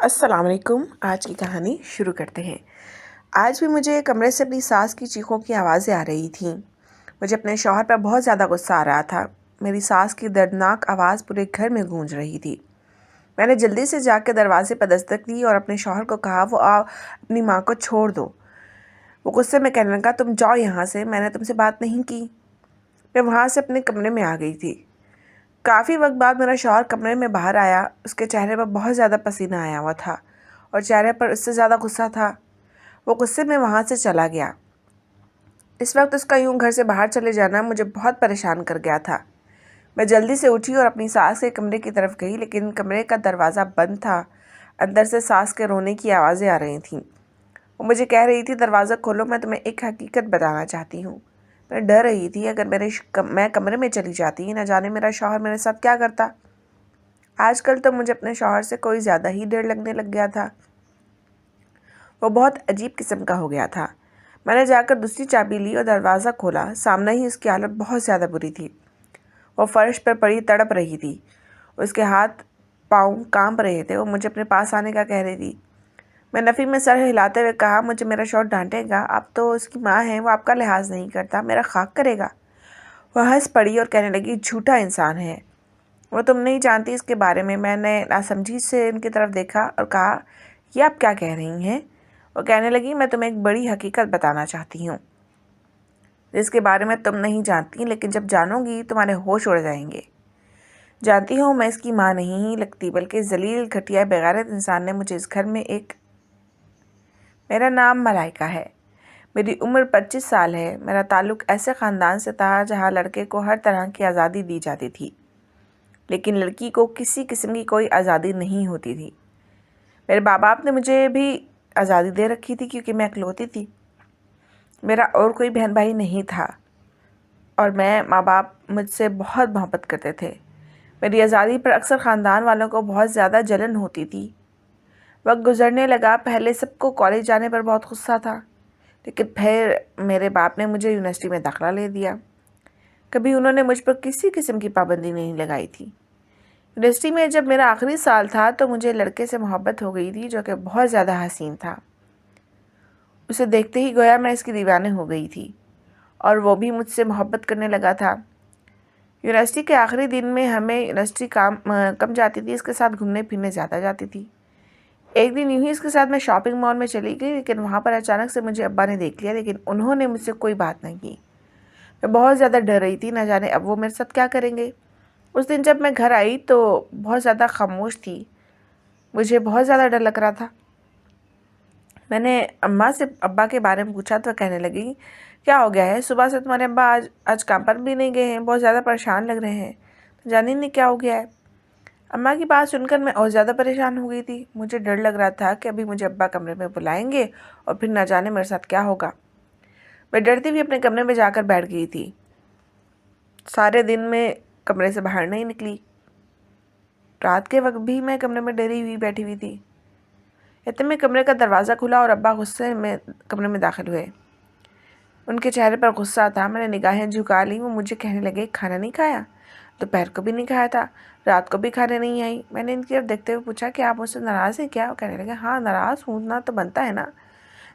अस्सलाम वालेकुम। आज की कहानी शुरू करते हैं। आज भी मुझे कमरे से अपनी सास की चीखों की आवाज़ें आ रही थीं। मुझे अपने शौहर पर बहुत ज़्यादा गुस्सा आ रहा था। मेरी सास की दर्दनाक आवाज़ पूरे घर में गूंज रही थी। मैंने जल्दी से जाकर दरवाजे पर दस्तक दी और अपने शौहर को कहा वो अपनी माँ को छोड़ दो। वो गुस्से में कहने लगा, तुम जाओ यहाँ से, मैंने तुमसे बात नहीं की। मैं वहाँ से अपने कमरे में आ गई थी। काफ़ी वक्त बाद मेरा शौहर कमरे में बाहर आया। उसके चेहरे पर बहुत ज़्यादा पसीना आया हुआ था और चेहरे पर उससे ज़्यादा गुस्सा था। वो गुस्से में वहाँ से चला गया। इस वक्त उसका यूं घर से बाहर चले जाना मुझे बहुत परेशान कर गया था। मैं जल्दी से उठी और अपनी सास के कमरे की तरफ गई, लेकिन कमरे का दरवाज़ा बंद था। अंदर से सास के रोने की आवाज़ें आ रही थीं। वो मुझे कह रही थी, दरवाज़ा खोलो, मैं तुम्हें एक हकीकत बताना चाहती हूँ। मैं डर रही थी, अगर मैं कमरे में चली जाती, न जाने मेरा शौहर मेरे साथ क्या करता। आजकल तो मुझे अपने शौहर से कोई ज़्यादा ही डर लगने लग गया था। वो बहुत अजीब किस्म का हो गया था। मैंने जाकर दूसरी चाबी ली और दरवाज़ा खोला। सामने ही उसकी हालत बहुत ज़्यादा बुरी थी। वो फर्श पर पड़ी तड़प रही थी। उसके हाथ पाँव कांप रहे थे। वो मुझे अपने पास आने का कह रही थी। मैं नफ़ी में सर हिलाते हुए कहा, मुझे मेरा शौहर डांटेगा, आप तो उसकी माँ हैं, वो आपका लिहाज नहीं करता, मेरा खाक करेगा। वह हंस पड़ी और कहने लगी, झूठा इंसान है वो, तुम नहीं जानती इसके बारे में। मैंने नासमझी से इनकी तरफ देखा और कहा, ये आप क्या कह रही हैं? वो कहने लगी, मैं तुम्हें एक बड़ी हकीकत बताना चाहती हूँ जिसके बारे में तुम नहीं जानती, लेकिन जब जानोगी तुम्हारे होश उड़ जाएंगे। जानती हो, मैं इसकी माँ नहीं लगती, बल्कि जलील घटिया बेगैरत इंसान ने मुझे इस घर में एक मेरा नाम मलाइका है। मेरी उम्र 25 साल है। मेरा ताल्लुक़ ऐसे ख़ानदान से था जहाँ लड़के को हर तरह की आज़ादी दी जाती थी, लेकिन लड़की को किसी किस्म की कोई आज़ादी नहीं होती थी। मेरे माँ बाप ने मुझे भी आज़ादी दे रखी थी क्योंकि मैं इकलौती थी। मेरा और कोई बहन भाई नहीं था और माँ बाप मुझसे बहुत मोहब्बत करते थे। मेरी आज़ादी पर अक्सर ख़ानदान वालों को बहुत ज़्यादा जलन होती थी। वक्त गुजरने लगा। पहले सबको कॉलेज जाने पर बहुत गुस्सा था, लेकिन फिर मेरे बाप ने मुझे यूनिवर्सिटी में दाखिला ले दिया। कभी उन्होंने मुझ पर किसी किस्म की पाबंदी नहीं लगाई थी। यूनिवर्सिटी में जब मेरा आखिरी साल था तो मुझे लड़के से मोहब्बत हो गई थी जो कि बहुत ज़्यादा हसीन था। उसे देखते ही गोया मैं इसकी दीवाने हो गई थी और वो भी मुझसे मोहब्बत करने लगा था। यूनिवर्सिटी के आखिरी दिन में हमें यूनिवर्सिटी कम जाती थी, इसके साथ घूमने फिरने ज़्यादा जाती थी। एक दिन यूं ही इसके साथ मैं शॉपिंग मॉल में चली गई, लेकिन वहाँ पर अचानक से मुझे अब्बा ने देख लिया, लेकिन उन्होंने मुझसे कोई बात नहीं की। मैं बहुत ज़्यादा डर रही थी, न जाने अब वो मेरे साथ क्या करेंगे। उस दिन जब मैं घर आई तो बहुत ज़्यादा खामोश थी। मुझे बहुत ज़्यादा डर लग रहा था। मैंने अम्मा से अब्बा के बारे में पूछा तो कहने लगी, क्या हो गया है? सुबह से तुम्हारे अब्बा आज काम पर भी नहीं गए हैं, बहुत ज़्यादा परेशान लग रहे हैं, तो जाने नहीं क्या हो गया है। अम्मा की बात सुनकर मैं और ज़्यादा परेशान हो गई थी। मुझे डर लग रहा था कि अभी मुझे अब्बा कमरे में बुलाएंगे और फिर न जाने मेरे साथ क्या होगा। मैं डरती हुई अपने कमरे में जाकर बैठ गई थी। सारे दिन में कमरे से बाहर नहीं निकली। रात के वक्त भी मैं कमरे में डरी हुई बैठी हुई थी। इतने में कमरे का दरवाज़ा खुला और अब्बा गुस्से में कमरे में दाखिल हुए। उनके चेहरे पर गुस्सा था। मैंने निगाहें झुका ली। वो मुझे कहने लगे, खाना नहीं खाया? दोपहर को भी नहीं खाया था, रात को भी खाने नहीं आई। मैंने इनकी तरफ देखते हुए पूछा कि आप मुझसे नाराज़ हैं क्या? वो कहने लगे, हाँ नाराज़ हूँ ना, तो बनता है ना।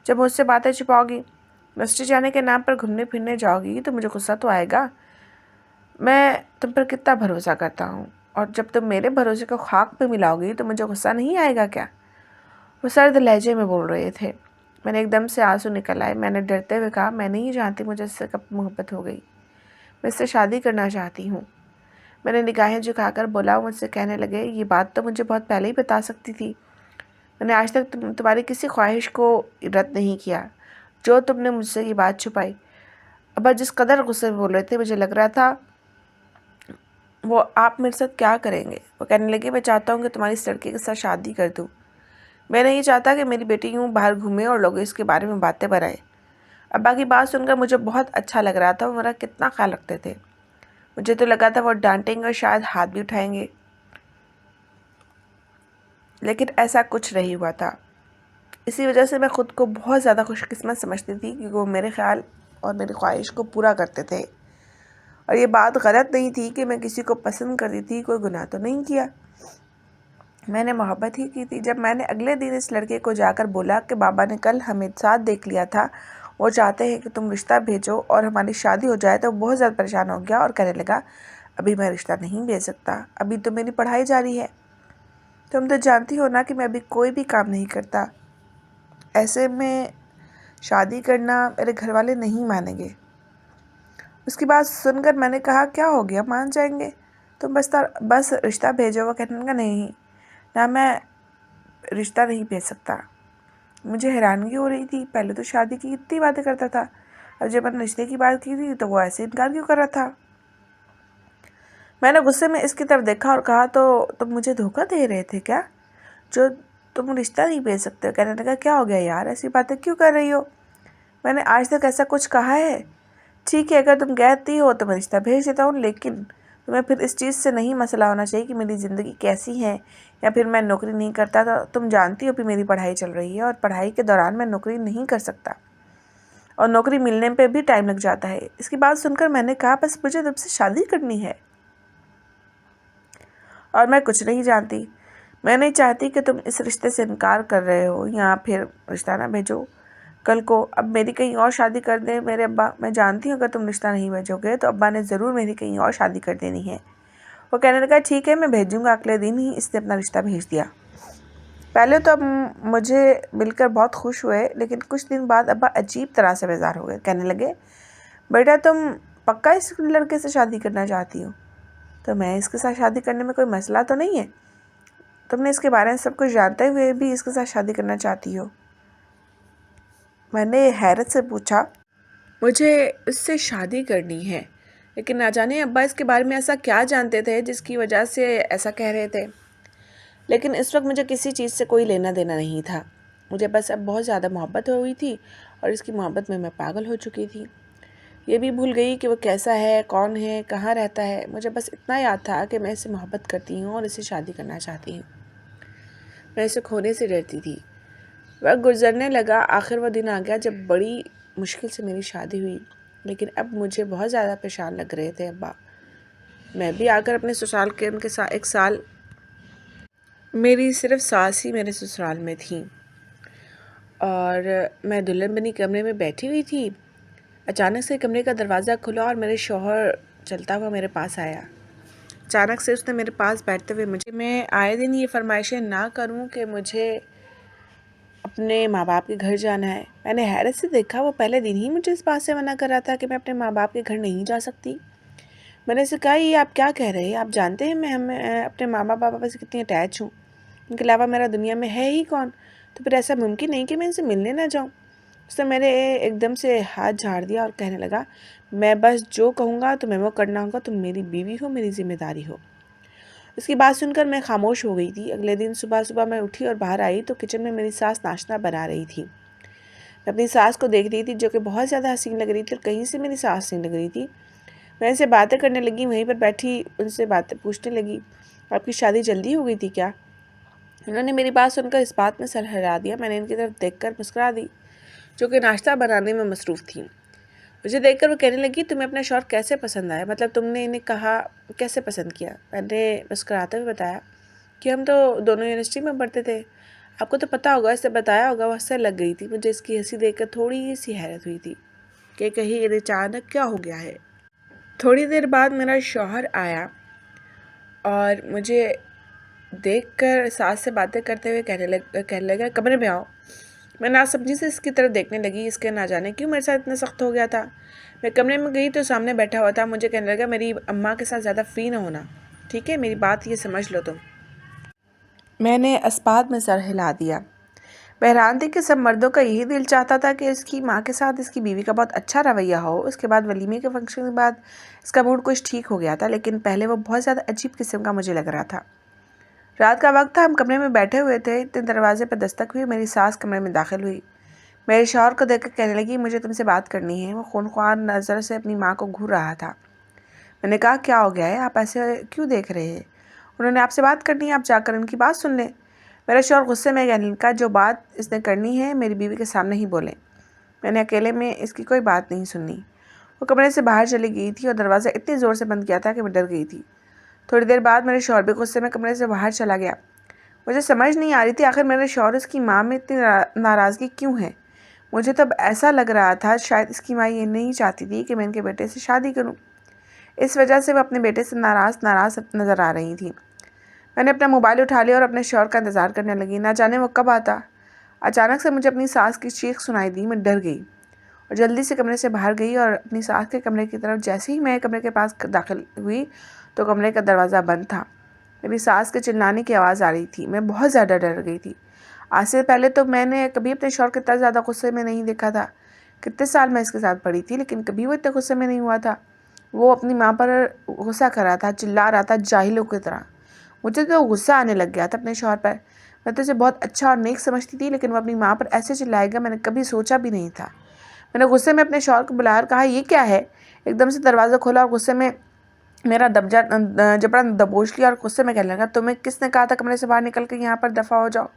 जब मुझसे बातें छुपाओगी, यूनिवर्सिटी जाने के नाम पर घूमने फिरने जाओगी तो मुझे गुस्सा तो आएगा। मैं तुम पर कितना भरोसा करता हूँ, और जब तुम मेरे भरोसे को खाक पे मिलाओगी तो मुझे गुस्सा नहीं आएगा क्या? वो सर्द लहजे में बोल रहे थे। मैंने एकदम से आंसू निकल आए। मैंने डरते हुए कहा, मैं नहीं जानती मुझे इससे कब मोहब्बत हो गई, मैं इससे शादी करना चाहती हूँ। मैंने निगाहें झुकाकर बोला। मुझसे कहने लगे, ये बात तो मुझे बहुत पहले ही बता सकती थी। मैंने आज तक तुम्हारी किसी ख्वाहिश को रद्द नहीं किया जो तुमने मुझसे ये बात छुपाई। अब जिस कदर गुस्से में बोल रहे थे, मुझे लग रहा था वो आप मेरे साथ क्या करेंगे। वो कहने लगे, मैं चाहता हूँ कि तुम्हारी इस लड़के के साथ शादी कर दूँ। मैं नहीं चाहता कि मेरी बेटी यूँ बाहर घूमे और लोग इसके बारे में बातें बनाएं। अब्बा की बात सुनकर मुझे बहुत अच्छा लग रहा था। वो मेरा कितना ख्याल रखते थे। मुझे तो लगा था वो डांटेंगे और शायद हाथ भी उठाएंगे, लेकिन ऐसा कुछ नहीं हुआ था। इसी वजह से मैं ख़ुद को बहुत ज़्यादा खुशकिस्मत समझती थी क्योंकि वो मेरे ख्याल और मेरी ख्वाहिश को पूरा करते थे। और ये बात गलत नहीं थी कि मैं किसी को पसंद करती थी, कोई गुनाह तो नहीं किया। मैंने मोहब्बत ही की थी। जब मैंने अगले दिन इस लड़के को जाकर बोला कि बाबा ने कल हमें साथ देख लिया था, वो चाहते हैं कि तुम रिश्ता भेजो और हमारी शादी हो जाए, तो बहुत ज़्यादा परेशान हो गया और कहने लगा अभी मैं रिश्ता नहीं भेज सकता, अभी तो मेरी पढ़ाई जारी है। तुम तो जानती हो ना कि मैं अभी कोई भी काम नहीं करता, ऐसे में शादी करना मेरे घर वाले नहीं मानेंगे। उसकी बात सुनकर मैंने कहा क्या हो गया, मान जाएंगे, तुम बस रिश्ता भेजो। वो कहने लगा नहीं ना, मैं रिश्ता नहीं भेज सकता। मुझे हैरानगी हो रही थी, पहले तो शादी की इतनी बातें करता था, अब जब मैंने रिश्ते की बात की थी तो वो ऐसे इनकार क्यों कर रहा था। मैंने गुस्से में इसकी तरफ देखा और कहा तो तुम मुझे धोखा दे रहे थे क्या, जो तुम रिश्ता नहीं भेज सकते हो। कहने लगा क्या हो गया यार, ऐसी बातें क्यों कर रही हो, मैंने आज तक ऐसा कुछ कहा है। ठीक है, अगर तुम कहती हो तो मैं रिश्ता भेज देता हूँ, लेकिन तुम्हें फिर इस चीज़ से नहीं मसला होना चाहिए कि मेरी ज़िंदगी कैसी है या फिर मैं नौकरी नहीं करता। तो तुम जानती हो कि मेरी पढ़ाई चल रही है और पढ़ाई के दौरान मैं नौकरी नहीं कर सकता और नौकरी मिलने पे भी टाइम लग जाता है। इसकी बात सुनकर मैंने कहा बस मुझे तुमसे शादी करनी है और मैं कुछ नहीं जानती। मैं नहीं चाहती कि तुम इस रिश्ते से इनकार कर रहे हो या फिर रिश्ता ना भेजो कल को अब मेरी कहीं और शादी कर दें मेरे अब्बा। मैं जानती हूँ अगर तुम रिश्ता नहीं भेजोगे तो अब्बा ने ज़रूर मेरी कहीं और शादी कर देनी है। वो कहने लगा ठीक है मैं भेजूँगा। अगले दिन ही इसने अपना रिश्ता भेज दिया। पहले तो अब मुझे मिलकर बहुत खुश हुए, लेकिन कुछ दिन बाद अब्बा अजीब तरह से बेजार हो गए। कहने लगे बेटा तुम पक्का इस लड़के से शादी करना चाहती हो। तो मैं इसके साथ शादी करने में कोई मसला तो नहीं है, तुमने इसके बारे में सब कुछ जानते हुए भी इसके साथ शादी करना चाहती हो। मैंने हैरत से पूछा मुझे उससे शादी करनी है, लेकिन ना जाने अब्बा इसके बारे में ऐसा क्या जानते थे जिसकी वजह से ऐसा कह रहे थे। लेकिन इस वक्त मुझे किसी चीज़ से कोई लेना देना नहीं था। मुझे बस अब बहुत ज़्यादा मोहब्बत हो गई थी और इसकी मोहब्बत में मैं पागल हो चुकी थी। ये भी भूल गई कि वो कैसा है, कौन है, कहाँ रहता है। मुझे बस इतना याद था कि मैं इससे मोहब्बत करती हूँ और इसे शादी करना चाहती हूँ। मैं इसे खोने से डरती थी। वक्त गुजरने लगा। आखिर वो दिन आ गया जब बड़ी मुश्किल से मेरी शादी हुई, लेकिन अब मुझे बहुत ज़्यादा परेशान लग रहे थे अब्बा। मैं भी आकर अपने ससुराल के उनके साथ एक साल मेरी सिर्फ सास ही मेरे ससुराल में थी और मैं दुल्हन बनी कमरे में बैठी हुई थी। अचानक से कमरे का दरवाज़ा खुला और मेरे शौहर चलता हुआ मेरे पास आया। अचानक से उसने मेरे पास बैठते हुए मैं आए दिन ये फरमाइशें ना करूं कि मुझे अपने माँ बाप के घर जाना है। मैंने हैरत से देखा वो पहले दिन ही मुझे इस बात से मना कर रहा था कि मैं अपने माँ बाप के घर नहीं जा सकती। मैंने उसे कहा ये आप क्या कह रहे हैं, आप जानते हैं मैं अपने माँ बाप से कितनी अटैच हूँ, उनके अलावा मेरा दुनिया में है ही कौन, तो फिर ऐसा मुमकिन नहीं कि मैं इनसे मिलने ना जाऊँ। उसने मेरे एकदम से हाथ झाड़ दिया और कहने लगा मैं बस जो कहूँगा तुम्हें वो करना होगा, तुम मेरी बीवी हो, मेरी जिम्मेदारी हो। उसकी बात सुनकर मैं खामोश हो गई थी। अगले दिन सुबह सुबह मैं उठी और बाहर आई तो किचन में मेरी सास नाश्ता बना रही थी। मैं अपनी सास को देख रही थी जो कि बहुत ज़्यादा हसीन लग रही थी और कहीं से मेरी सास नहीं लग रही थी। मैं इनसे बातें करने लगी, वहीं पर बैठी उनसे बातें पूछने लगी आपकी शादी जल्दी हो गई थी क्या। उन्होंने मेरी बात सुनकर इस बात में सर हिला दिया। मैंने इनकी तरफ देखकर मुस्कुरा दी जो कि नाश्ता बनाने में मसरूफ़ थी। मुझे देखकर वो कहने लगी तुम्हें अपना शौहर कैसे पसंद आया, मतलब तुमने इन्हें कहा कैसे पसंद किया। मैंने मुस्कुराते हुए बताया कि हम तो दोनों यूनिवर्सिटी में पढ़ते थे, आपको तो पता होगा, इससे बताया होगा। वो हंसने लग गई थी। मुझे इसकी हंसी देखकर थोड़ी सी हैरत हुई थी कि कहीं इन्हें अचानक क्या हो गया है। थोड़ी देर बाद मेरा शौहर आया और मुझे देखकर सास से बातें करते हुए कहने लगा कमरे में आओ। मैं नासमझी से इसकी तरफ देखने लगी। इसके ना जाने क्यों मेरे साथ इतना सख्त हो गया था। मैं कमरे में गई तो सामने बैठा हुआ था। मुझे कहने लगा मेरी अम्मा के साथ ज़्यादा फ्री ना होना, ठीक है, मेरी बात ये समझ लो तुम। मैंने अस्पात में सर हिला दिया। मैं हैरान थी कि सब मर्दों का यही दिल चाहता था कि इसकी माँ के साथ इसकी बीवी का बहुत अच्छा रवैया हो। उसके बाद वलीमे के फंक्शन के बाद इसका मूड कुछ ठीक हो गया था, लेकिन पहले वो बहुत ज़्यादा अजीब किस्म का मुझे लग रहा था। रात का वक्त था, हम कमरे में बैठे हुए थे। इतने दरवाजे पर दस्तक हुई। मेरी सास कमरे में दाखिल हुई। मेरे शौहर को देखकर कहने लगी मुझे तुमसे बात करनी है। वो खूनख्वार नज़र से अपनी माँ को घूर रहा था। मैंने कहा क्या हो गया है, आप ऐसे क्यों देख रहे हैं। उन्होंने आपसे बात करनी है, आप जाकर उनकी बात सुन लें। मेरा शौहर गुस्से में कहने लगा जो बात इसने करनी है मेरी बीवी के सामने ही बोले। मैंने अकेले में इसकी कोई बात नहीं सुननी। वो कमरे से बाहर चली गई थी और दरवाज़ा इतनी ज़ोर से बंद किया था कि मैं डर गई थी। थोड़ी देर बाद मेरे शौहर भी गुस्से में कमरे से बाहर चला गया। मुझे समझ नहीं आ रही थी आखिर मेरे शौहर इसकी माँ में इतनी नाराज़गी क्यों है। मुझे तब ऐसा लग रहा था शायद इसकी माँ ये नहीं चाहती थी कि मैं इनके बेटे से शादी करूं। इस वजह से वो अपने बेटे से नाराज़ नज़र आ रही थी। मैंने अपना मोबाइल उठा लिया और अपने शौहर का इंतज़ार करने लगी, ना जाने वो कब आता। अचानक से मुझे अपनी सास की चीख सुनाई दी। मैं डर गई और जल्दी से कमरे से बाहर गई और अपनी सास के कमरे की तरफ जैसे ही मैं कमरे के पास दाखिल हुई तो कमरे का दरवाज़ा बंद था। मेरी सास के चिल्लाने की आवाज़ आ रही थी। मैं बहुत ज़्यादा डर गई थी। आज से पहले तो मैंने कभी अपने शौहर को इतना ज़्यादा गुस्से में नहीं देखा था। कितने साल मैं इसके साथ पड़ी थी, लेकिन कभी वो इतने गुस्से में नहीं हुआ था। वो अपनी माँ पर गुस्सा कर रहा था, चिल्ला रहा था जाहिलों की तरह। मुझे तो गुस्सा आने लग गया था अपने शौहर पर। मैं तो उसे बहुत अच्छा और नेक समझती थी, लेकिन वो अपनी माँ पर ऐसे चिल्लाएगा मैंने कभी सोचा भी नहीं था। मैंने गुस्से में अपने शौहर को बुलाया और कहा, ये क्या है। एकदम से दरवाज़ा खोला और गुस्से में मेरा जबड़ा दबोच लिया और गुस्से में कहने लगा, तुम्हें किसने कहा था कमरे से बाहर निकल कर यहाँ पर दफ़ा हो जाओ।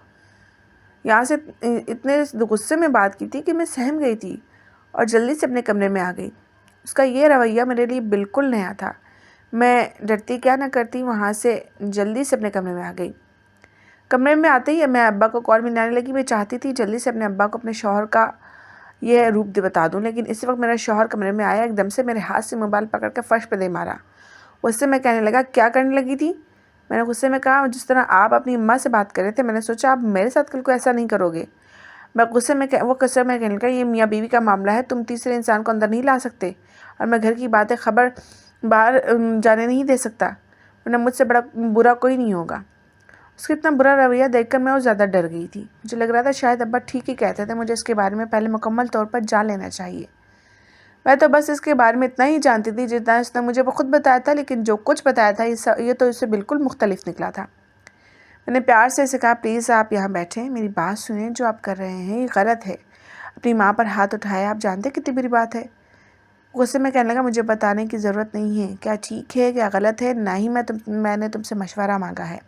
यहाँ से इतने गुस्से में बात की थी कि मैं सहम गई थी और जल्दी से अपने कमरे में आ गई। उसका ये रवैया मेरे लिए बिल्कुल नया था। मैं डरती क्या ना करती वहाँ से जल्दी से अपने कमरे में आ गई। कमरे में आते ही मैं अब्बा को कॉल मिलाने लगी। मैं चाहती थी जल्दी से अपने अब्बा को अपने शौहर का यह रूप बता दूं, लेकिन इसी वक्त मेरा शौहर कमरे में आया। एकदम से मेरे हाथ से मोबाइल पकड़ कर फर्श पर दे मारा। उससे मैं कहने लगा, क्या करने लगी थी। मैंने गुस्से में कहा, जिस तरह आप अपनी अम्मा से बात कर रहे थे, मैंने सोचा आप मेरे साथ कल को ऐसा नहीं करोगे। वो गुस्से में कहने लगा, ये मियाँ बीवी का मामला है, तुम तीसरे इंसान को अंदर नहीं ला सकते और मैं घर की बातें खबर बाहर जाने नहीं दे सकता, वरना मुझसे बड़ा बुरा कोई नहीं होगा। उसका इतना बुरा रवैया देखकर मैं और ज़्यादा डर गई थी। मुझे लग रहा था शायद अब्बा ठीक ही कहते थे, मुझे इसके बारे में पहले मुकम्मल तौर पर जान लेना चाहिए। मैं तो बस इसके बारे में इतना ही जानती थी जितना इसने मुझे खुद बताया था, लेकिन जो कुछ बताया था ये तो इससे बिल्कुल मुख्तलिफ निकला था। मैंने प्यार से इसे कहा, प्लीज़ आप यहाँ बैठें, मेरी बात सुनें, जो आप कर रहे हैं ये गलत है। अपनी माँ पर हाथ उठाया, आप जानते कितनी बुरी बात है। गुस्से में कहने लगा, मुझे बताने की ज़रूरत नहीं है क्या ठीक है क्या गलत है, ना ही मैंने तुमसे मशवरा मांगा है,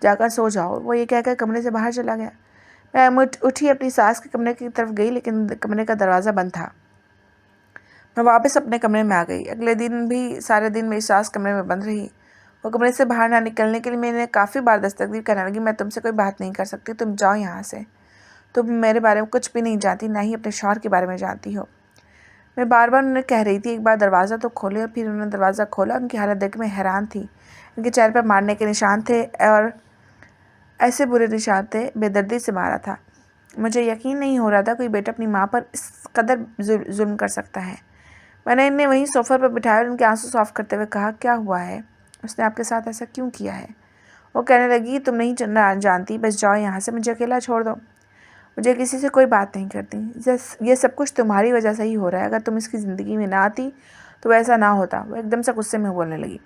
जाकर सो जाओ। वो ये कहकर कमरे से बाहर चला गया। मैं उठी अपनी सास के कमरे की तरफ गई, लेकिन कमरे का दरवाज़ा बंद था। मैं वापस अपने कमरे में आ गई। अगले दिन भी सारे दिन मेरी सास कमरे में बंद रही। वो कमरे से बाहर ना निकलने के लिए मैंने काफ़ी बार दस्तक करने लगी, मैं तुमसे कोई बात नहीं कर सकती, तुम जाओ यहाँ से, तुम मेरे बारे में कुछ भी नहीं जानती, ना ही अपने शौहर के बारे में जानती हो। मैं बार बार उन्हें कह रही थी, एक बार दरवाज़ा तो खोले, और फिर उन्होंने दरवाज़ा खोला। उनकी हालत देख मैं हैरान थी। इनके चेहरे पर मारने के निशान थे और ऐसे बुरे निशान थे, बेदर्दी से मारा था। मुझे यकीन नहीं हो रहा था कोई बेटा अपनी माँ पर इस कदर जुल्म कर सकता है। मैंने इन्हें वहीं सोफ़े पर बिठाया और उनके आंसू साफ करते हुए कहा, क्या हुआ है, उसने आपके साथ ऐसा क्यों किया है। वो कहने लगी, तुम नहीं जानती, बस जाओ यहाँ से, मुझे अकेला छोड़ दो, मुझे किसी से कोई बात नहीं करती। ये सब कुछ तुम्हारी वजह से ही हो रहा है, अगर तुम इसकी ज़िंदगी में ना आती तो वैसा ना होता। वो एकदम से गुस्से में बोलने लगी।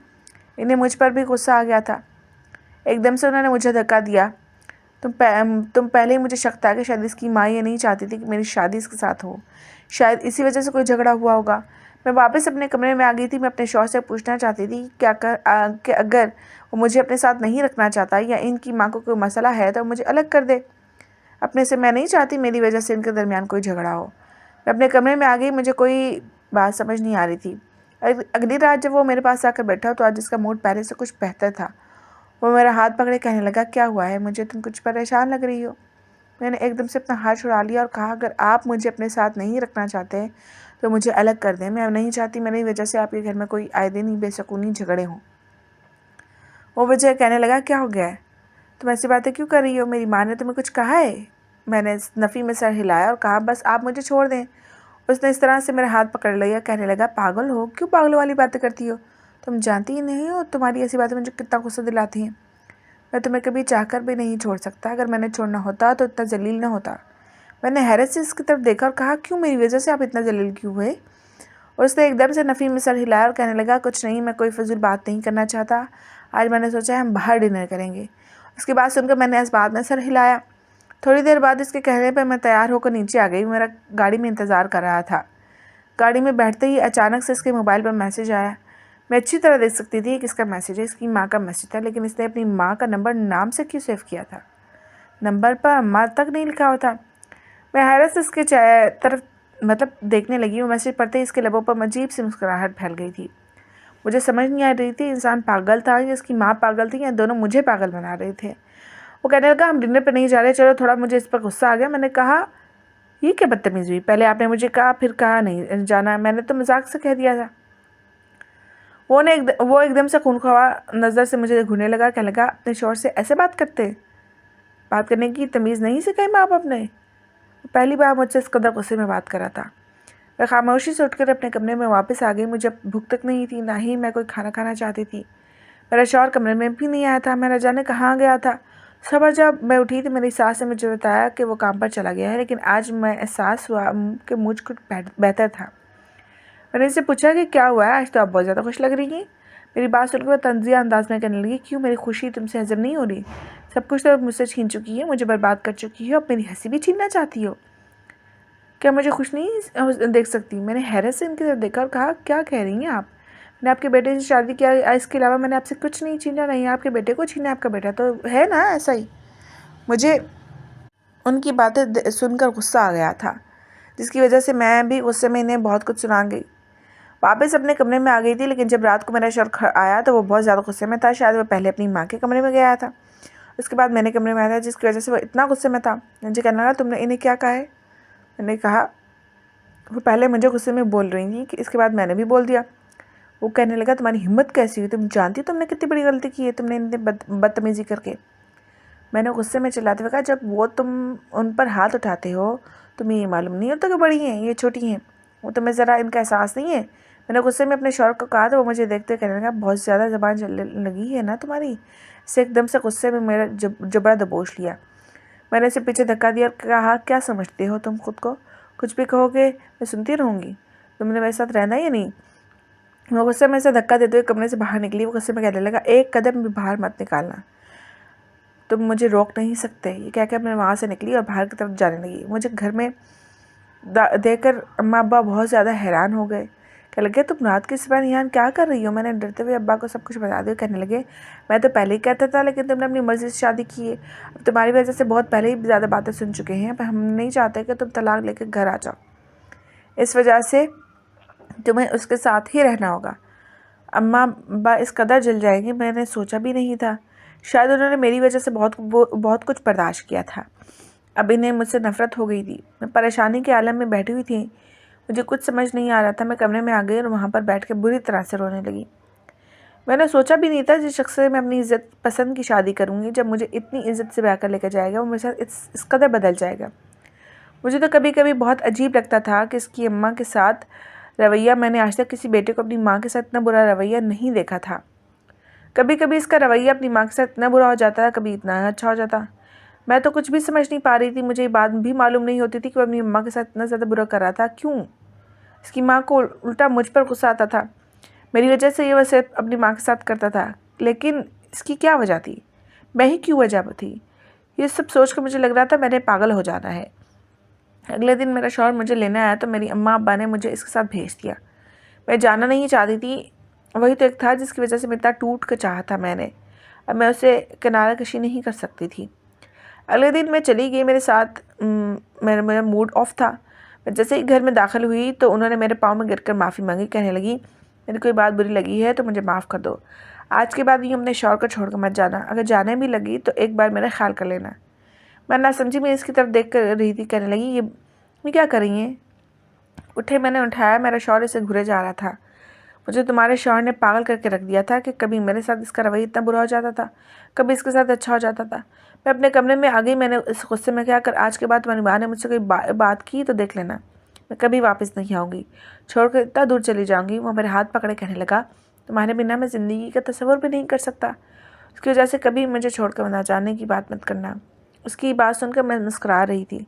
इन्हें मुझ पर भी गुस्सा आ गया था। एकदम से उन्होंने मुझे धक्का दिया। तुम पहले ही मुझे शक था कि शायद इसकी माँ ये नहीं चाहती थी कि मेरी शादी इसके साथ हो, शायद इसी वजह से कोई झगड़ा हुआ होगा। मैं वापस अपने कमरे में आ गई थी। मैं अपने शौहर से पूछना चाहती थी कि अगर वो मुझे अपने साथ नहीं रखना चाहता या इनकी माँ को कोई मसला है तो मुझे अलग कर दे अपने से। मैं नहीं चाहती मेरी वजह से इनके दरमियान कोई झगड़ा हो। मैं अपने कमरे में आ गई। मुझे कोई बात समझ नहीं आ रही थी। अगली रात जब वो मेरे पास आकर बैठा तो आज इसका मूड पहले से कुछ बेहतर था। वो मेरा हाथ पकड़े कहने लगा, क्या हुआ है, मुझे तुम कुछ परेशान लग रही हो। मैंने एकदम से अपना हाथ छुड़ा लिया और कहा, अगर आप मुझे अपने साथ नहीं रखना चाहते तो मुझे अलग कर दें। मैं नहीं चाहती मेरी वजह से आपके घर में कोई आए दिन ही बेसुकूनी झगड़े हों। वो वजह कहने लगा, क्या हो गया है, तुम ऐसी बातें क्यों कर रही हो, मेरी माँ ने तुम्हें कुछ कहा है। मैंने नफ़ी में सर हिलाया और कहा, बस आप मुझे छोड़ दें। उसने इस तरह से मेरा हाथ पकड़ लिया, कहने लगा, पागल हो, क्यों पागलों वाली बातें करती हो, तुम जानती ही नहीं हो तुम्हारी ऐसी बातें मुझे कितना गुस्सा दिलाती हैं। मैं तुम्हें कभी चाहकर भी नहीं छोड़ सकता, अगर मैंने छोड़ना होता तो इतना जलील न होता। मैंने हैरत से इसकी तरफ देखा और कहा, क्यों, मेरी वजह से आप इतना जलील क्यों हुए। और उसने एकदम से नफ़ी में सर हिलाया और कहने लगा, कुछ नहीं, मैं कोई फजूल बात नहीं करना चाहता, आज मैंने सोचा है हम बाहर डिनर करेंगे। उसकी बात सुनकर मैंने इस बात में सर हिलाया। थोड़ी देर बाद इसके कहने पर मैं तैयार होकर नीचे आ गई। मेरा गाड़ी में इंतज़ार कर रहा था। गाड़ी में बैठते ही अचानक से इसके मोबाइल पर मैसेज आया। मैं अच्छी तरह देख सकती थी कि इसका मैसेज है, इसकी माँ का मैसेज था, लेकिन इसने अपनी माँ का नंबर नाम से क्यों सेव किया था, नंबर पर अम्मा तक नहीं लिखा हुआ था। मैं हैरत से इसके तरफ देखने लगी। वो मैसेज पढ़ते ही इसके लबों पर अजीब सी मुस्कुराहट फैल गई थी। मुझे समझ नहीं आ रही थी इंसान पागल था या इसकी माँ पागल थी या दोनों मुझे पागल बना रहे थे। वो कहने लगा हम डिनर पे नहीं जा रहे, चलो। थोड़ा मुझे इस पर गुस्सा आ गया। मैंने कहा ये क्या बदतमीज़ी हुई, पहले आपने मुझे कहा फिर कहा नहीं जाना, मैंने तो मजाक से कह दिया था। वो एकदम से खूनख्वार नज़र से मुझे घूरने लगा। कहने लगा अपने शौहर से ऐसे बात करने की तमीज़ नहीं सिखाई माँ बाप ने। पहली बार मुझसे इस कदर गुस्से में बात करा था। मैं खामोशी से उठकर अपने कमरे में वापस आ गई। मुझे भूख तक नहीं थी, ना ही मैं कोई खाना खाना चाहती थी। मेरा शौहर कमरे में भी नहीं आया था। मैं न जाने कहाँ गया था। सुबह जब मैं उठी तो मेरी सास ने मुझे बताया कि वो काम पर चला गया है, लेकिन आज मैं एहसास हुआ कि मुझ कुछ बेहतर था। मैंने इससे पूछा कि क्या हुआ है, आज तो आप बहुत ज़्यादा खुश लग रही हैं। मेरी बात सुनकर वो तंज़िया अंदाज में कहने लगी, क्यों मेरी खुशी तुमसे हजम नहीं हो रही? सब कुछ तो मुझसे छीन चुकी है, मुझे बर्बाद कर चुकी है, अब मेरी हंसी भी छीनना चाहती हो? क्या मुझे खुश नहीं देख सकती? मैंने हैरत से इनकी तरफ देखा और कहा, क्या कह रही हैं आप? मैंने आपके बेटे से शादी किया, इसके अलावा मैंने आपसे कुछ नहीं छीना, नहीं आपके बेटे को छीना। आपका बेटा तो है ना ऐसा ही। मुझे उनकी बातें सुनकर गुस्सा आ गया था, जिसकी वजह से मैं भी गुस्से में इन्हें बहुत कुछ सुना गई। वापस अपने कमरे में आ गई थी, लेकिन जब रात को मेरा शौहर आया तो वो बहुत ज़्यादा गुस्से में था। शायद वो पहले अपनी माँ के कमरे में गया था, उसके बाद मेरे कमरे में आया था, जिसकी वजह से वो इतना गुस्से में था। मुझे कहना लगा, तुमने इन्हें क्या कहा है? मैंने कहा, वो पहले मुझे गुस्से में बोल रही थी कि इसके बाद मैंने भी बोल दिया। वो कहने लगा, तुम्हारी हिम्मत कैसी हुई? तुम जानती हो तुमने कितनी बड़ी गलती की है, तुमने इन्हें बदतमीज़ी करके। मैंने गुस्से में चिल्लाते हुए कहा, जब वो तुम उन पर हाथ उठाते हो तुम्हें ये मालूम नहीं होता कि बड़ी हैं ये छोटी हैं? वो तुम्हें ज़रा इनका एहसास नहीं है? मैंने गुस्से में अपने शौहर को कहा तो वो मुझे देखते कहने लगा, बहुत ज़्यादा ज़बान चलने लगी है ना तुम्हारी। इसे एकदम से गुस्से में मेरा जबड़ा दबोच लिया। मैंने इसे पीछे धक्का दिया और कहा, क्या समझते हो तुम खुद को? कुछ भी कहोगे मैं सुनती रहूँगी। तुमने मेरे साथ रहना या नहीं? वो गुस्से में से धक्का देते हुए कमरे से बाहर निकली। वो गुस्से में कहने लगा, एक कदम भी बाहर मत निकालना, तुम मुझे रोक नहीं सकते। ये कह के मैं वहाँ से निकली और बाहर की तरफ जाने लगी। मुझे घर में देखकर अम्मा अब्बा बहुत ज़्यादा हैरान हो गए। कहने लगे, तुम रात के समय यहाँ क्या कर रही हो? मैंने डरते हुए अब्बा को सब कुछ बता दिया। कहने लगे, मैं तो पहले ही कहता था, लेकिन तुमने अपनी मर्ज़ी से शादी की है। अब तुम्हारी वजह से बहुत पहले ही ज़्यादा बातें सुन चुके हैं। पर हम नहीं चाहते कि तुम तलाक लेकर घर आ जाओ। इस वजह से तुम्हें उसके साथ ही रहना होगा। अम्मा अब्बा इस कदर जल जाएंगे, मैंने सोचा भी नहीं था। शायद उन्होंने मेरी वजह से बहुत कुछ बर्दाश्त किया था। अब इन्हें मुझसे नफ़रत हो गई थी। मैं परेशानी के आलम में बैठी हुई थी। मुझे कुछ समझ नहीं आ रहा था। मैं कमरे में आ गई और वहाँ पर बैठ के बुरी तरह से रोने लगी। मैंने सोचा भी नहीं था जिस शख्स से मैं अपनी इज़्ज़त पसंद की शादी करूँगी, जब मुझे इतनी इज़्ज़त से ब्याह कर लेकर जाएगा, वो मेरे साथ इस कदर बदल जाएगा। मुझे तो कभी कभी बहुत अजीब लगता था कि इसकी अम्मा के साथ रवैया, मैंने आज तक किसी बेटे को अपनी माँ के साथ इतना बुरा रवैया नहीं देखा था। कभी कभी इसका रवैया अपनी माँ के साथ इतना बुरा हो जाता, कभी इतना अच्छा हो जाता। मैं तो कुछ भी समझ नहीं पा रही थी। मुझे ये बात भी मालूम नहीं होती थी कि वो अपनी अम्मा के साथ इतना ज़्यादा बुरा कर रहा था। क्यों? इसकी माँ को उल्टा मुझ पर गुस्सा आता था। मेरी वजह से ये वैसे अपनी माँ के साथ करता था, लेकिन इसकी क्या वजह थी? मैं ही क्यों वजह थी? ये सब सोच कर मुझे लग रहा था मैंने पागल हो जाना है। अगले दिन मेरा शौहर मुझे लेने आया तो मेरी अम्मा अब्बा ने मुझे इसके साथ भेज दिया। मैं जाना नहीं चाहती थी। वही तो एक था जिसकी वजह से मैं इतना टूट कर चाहा था मैंने। अब मैं उसे किनारा कशी नहीं कर सकती थी। अगले दिन मैं चली गई। मेरे साथ मेरा मूड ऑफ था। मैं जैसे ही घर में दाखिल हुई तो उन्होंने मेरे पाँव में गिरकर माफ़ी मांगी। कहने लगी, मेरी कोई बात बुरी लगी है तो मुझे माफ़ कर दो। आज के बाद यूँ अपने शौहर को छोड़ कर मत जाना। अगर जाने भी लगी तो एक बार मेरा ख्याल कर लेना। मैं ना समझी मैं इसकी तरफ देख कर रही थी। कहने लगी, ये क्या कर रही हैं? उठे, मैंने उठाया। मेरा शौहर इसे घूरे जा रहा था। मुझे तुम्हारे शौहर ने पागल करके रख दिया था कि कभी मेरे साथ इसका रवैया इतना बुरा हो जाता था, कभी इसके साथ अच्छा हो जाता था। मैं अपने कमरे में आ गई। मैंने इस गुस्से में क्या कर, आज के बाद तुम्हारी माँ ने मुझसे कोई बात की तो देख लेना, मैं कभी वापस नहीं आऊँगी, छोड़कर इतना दूर चली जाऊँगी। वो मेरे हाथ पकड़े कहने लगा, तुम्हारे बिना मैं ज़िंदगी का तस्वर भी नहीं कर सकता। उसकी वजह से कभी मुझे छोड़कर ना जाने की बात मत करना। उसकी बात सुनकर मैं मुस्कुरा रही थी,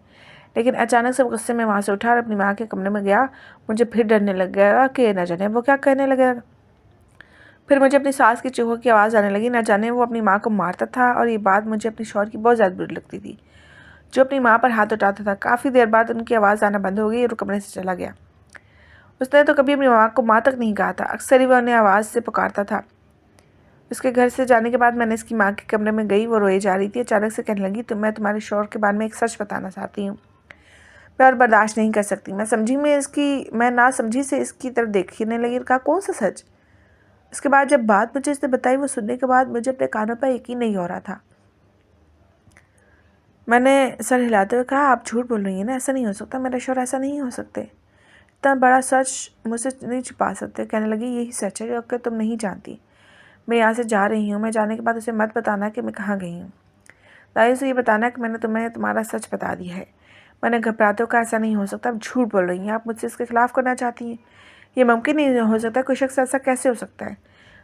लेकिन अचानक से गुस्से में वहाँ से उठा और अपनी माँ के कमरे में गया। मुझे फिर डरने लग गया कि न जाने वो क्या कहने लगेगा। फिर मुझे अपनी सास की चूहों की आवाज़ आने लगी। न जाने वो अपनी माँ को मारता था, और ये बात मुझे अपनी शौहर की बहुत ज़्यादा बुरी लगती थी, जो अपनी माँ पर हाथ उठाता था। काफ़ी देर बाद उनकी आवाज़ आना बंद हो गई और वो कमरे से चला गया। उसने तो कभी अपनी माँ को माँ तक नहीं कहा था, अक्सर ही वह उन्हें आवाज़ से पुकारता था। उसके घर से जाने के बाद मैंने इसकी माँ के कमरे में गई। वो रोए जा रही थी। अचानक से कहने लगी, तो मैं तुम्हारे शौहर के बारे में एक सच बताना चाहती हूँ। मैं और बर्दाश्त नहीं कर सकती। मैं ना समझी से इसकी तरफ देखने लगी और कहा, कौन सा सच? उसके बाद जब बात मुझे इसने बताई, वो सुनने के बाद मुझे अपने कानों पर यकीन नहीं हो रहा था। मैंने सर हिलाते हुए कहा, आप झूठ बोल रही हैं ना, ऐसा नहीं हो सकता, मेरे शौहर ऐसा नहीं हो सकते, इतना बड़ा सच मुझसे नहीं छुपा सकते। कहने लगी, यही सच है कि तुम नहीं जानती, मैं यहाँ से जा रही हूँ, मैं जाने के बाद उसे मत बताना कि मैं कहाँ गई हूँ। दादी से ये बताना कि मैंने तुम्हें तुम्हारा सच बता दिया है। मैंने घबराते हुए कहा, ऐसा नहीं हो सकता, आप झूठ बोल रही हैं, आप मुझसे इसके खिलाफ़ करना चाहती हैं, ये मुमकिन नहीं हो सकता, कोई शख्स ऐसा कैसे हो सकता है।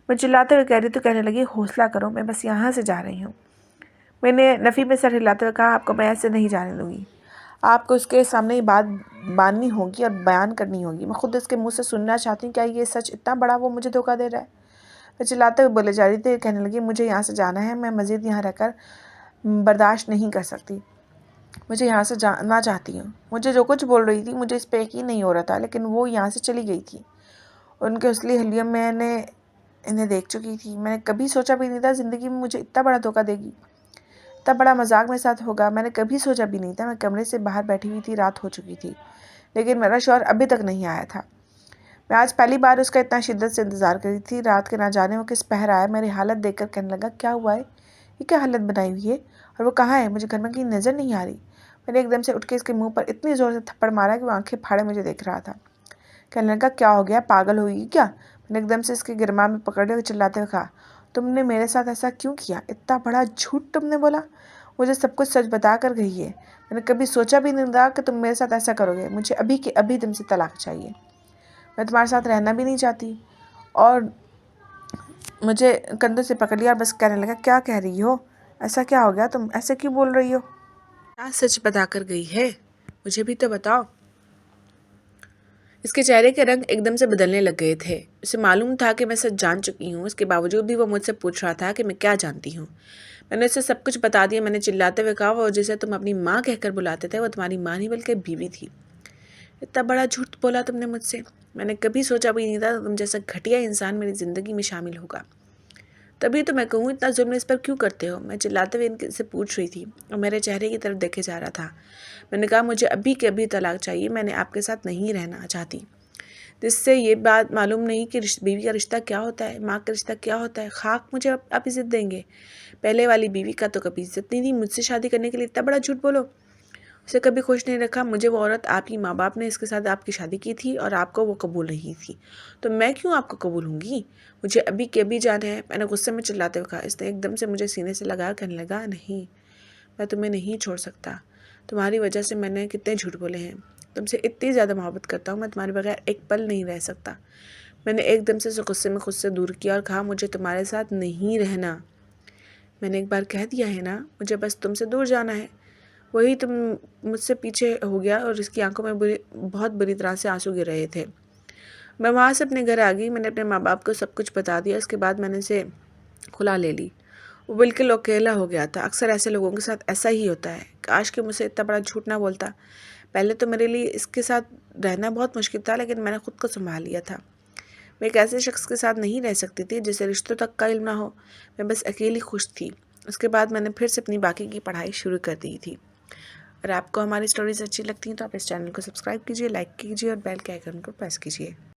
मैं चिल्लाते हुए कह रही तो कहने लगी, हौसला करो, मैं बस यहाँ से जा रही हूँ। मैंने नफ़ी में सर हिलाते हुए कहा, आपको मैं ऐसे नहीं जाने दूँगी, आपको उसके सामने ये बात बांधनी होगी और बयान करनी होगी। मैं खुद इसके मुंह से सुनना चाहती हूँ, क्या ये सच इतना बड़ा वो मुझे धोखा दे रहा है। मैं चिल्लाते हुए बोले जा रही थी, कहने लगी, मुझे यहाँ से जाना है, मैं मज़ीद यहाँ रहकर बर्दाश्त नहीं कर सकती, मुझे यहाँ से जाना चाहती हूँ। मुझे जो कुछ बोल रही थी मुझे इस पर यकीन नहीं हो रहा था, लेकिन वो यहाँ से चली गई थी। उनके असली हलियम मैंने इन्हें देख चुकी थी। मैंने कभी सोचा भी नहीं था ज़िंदगी में मुझे इतना बड़ा धोखा देगी, इतना बड़ा मजाक मेरे साथ होगा। मैंने कभी सोचा भी नहीं था। मैं कमरे से बाहर बैठी हुई थी, रात हो चुकी थी, लेकिन मेरा शौहर अभी तक नहीं आया था। मैं आज पहली बार उसका इतना शिद्दत से इंतज़ार कर रही थी। रात के ना जाने वो किस पहर आया, मेरी हालत देखकर कहने लगा, क्या हुआ है, ये क्या हालत बनाई हुई है, और वो कहाँ है, मुझे घर में कहीं नज़र नहीं आ रही। मैंने एकदम से उठ के इसके मुंह पर इतनी ज़ोर से थप्पड़ मारा कि वो आंखें फाड़े मुझे देख रहा था। कहने लगा, क्या हो गया, पागल हुई क्या। मैंने एकदम से इसके गिरमा में पकड़ लिया, चिल्लाते हुए कहा, तुमने मेरे साथ ऐसा क्यों किया, इतना बड़ा झूठ तुमने बोला, मुझे सब कुछ सच बता कर गई है। मैंने कभी सोचा भी नहीं था कि तुम मेरे साथ ऐसा करोगे। मुझे अभी के अभी तुमसे तलाक चाहिए, मैं तुम्हारे साथ रहना भी नहीं चाहती। और मुझे कंधे से पकड़ लिया और बस कहने लगा, क्या कह रही हो, ऐसा क्या हो गया, तुम ऐसे क्यों बोल रही हो, क्या सच बता कर गई है, मुझे भी तो बताओ। इसके चेहरे के रंग एकदम से बदलने लग गए थे। उसे मालूम था कि मैं सच जान चुकी हूँ, इसके बावजूद भी वो मुझसे पूछ रहा था कि मैं क्या जानती हूँ। मैंने उसे सब कुछ बता दिया। मैंने चिल्लाते हुए कहा, वो जिसे तुम अपनी माँ कहकर बुलाते थे वो तुम्हारी माँ नहीं बल्कि बीवी थी। इतना बड़ा झूठ बोला तुमने मुझसे, मैंने कभी सोचा भी नहीं था तुम जैसा घटिया इंसान मेरी ज़िंदगी में शामिल होगा। तभी तो मैं कहूँ, इतना जुल्म इस पर क्यों करते हो। मैं चिल्लाते हुए इनसे पूछ रही थी और मेरे चेहरे की तरफ देखे जा रहा था। मैंने कहा, मुझे अभी के अभी तलाक चाहिए, मैंने आपके साथ नहीं रहना चाहती। जिससे ये बात मालूम नहीं कि बीवी का रिश्ता क्या होता है, माँ का रिश्ता क्या होता है। खाक मुझे आप इज़्ज़त देंगे, पहले वाली बीवी का तो कभी इज़्ज़त नहीं दी, मुझसे शादी करने के लिए इतना बड़ा झूठ बोलो। उसे कभी खुश नहीं रखा। मुझे वो औरत, आपकी माँ बाप ने इसके साथ आपकी शादी की थी और आपको वो कबूल नहीं थी, तो मैं क्यों आपको कबूल हूँगी। मुझे अभी के अभी जाना है। मैंने गुस्से में चिल्लाते हुए कहा। इसने एकदम से मुझे सीने से लगा, कहने लगा, नहीं, मैं तुम्हें नहीं छोड़ सकता। तुम्हारी वजह से मैंने कितने झूठ बोले हैं। तुमसे इतनी ज़्यादा मोहब्बत करता हूँ, मैं तुम्हारे बगैर एक पल नहीं रह सकता। मैंने एकदम से गुस्से में खुद से दूर किया और कहा, मुझे तुम्हारे साथ नहीं रहना। मैंने एक बार कह दिया है ना, मुझे बस तुमसे दूर जाना है। वही तुम मुझसे पीछे हो गया और इसकी आंखों में बहुत बुरी तरह से आंसू गिर रहे थे। मैं वहाँ से अपने घर आ गई। मैंने अपने माँ बाप को सब कुछ बता दिया। इसके बाद मैंने इसे खुला ले ली। वो बिल्कुल अकेला हो गया था। अक्सर ऐसे लोगों के साथ ऐसा ही होता है। काश कि मुझसे इतना बड़ा झूठ ना बोलता। पहले तो मेरे लिए इसके साथ रहना बहुत मुश्किल था, लेकिन मैंने खुद को संभाल लिया था। मैं एक ऐसे शख्स के साथ नहीं रह सकती थी जिसे रिश्तों तक का इल्म ना हो। मैं बस अकेली खुश थी। उसके बाद मैंने फिर से अपनी बाकी की पढ़ाई शुरू कर दी थी। अगर आपको हमारी स्टोरीज अच्छी लगती हैं तो आप इस चैनल को सब्सक्राइब कीजिए, लाइक कीजिए और बेल के आइकन को प्रेस कीजिए।